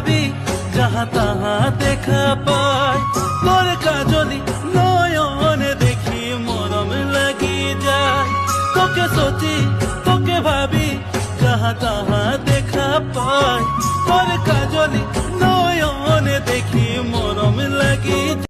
ভাবি যাহা তাহা দেখা পায়, তোর কাজলি নয়নে দেখি মরম লাগি যায়। তোকে সচি তোকে ভাবি যাহা তাহা দেখা পায়, তোর কাজলি নয়নে দেখি মরম লাগি।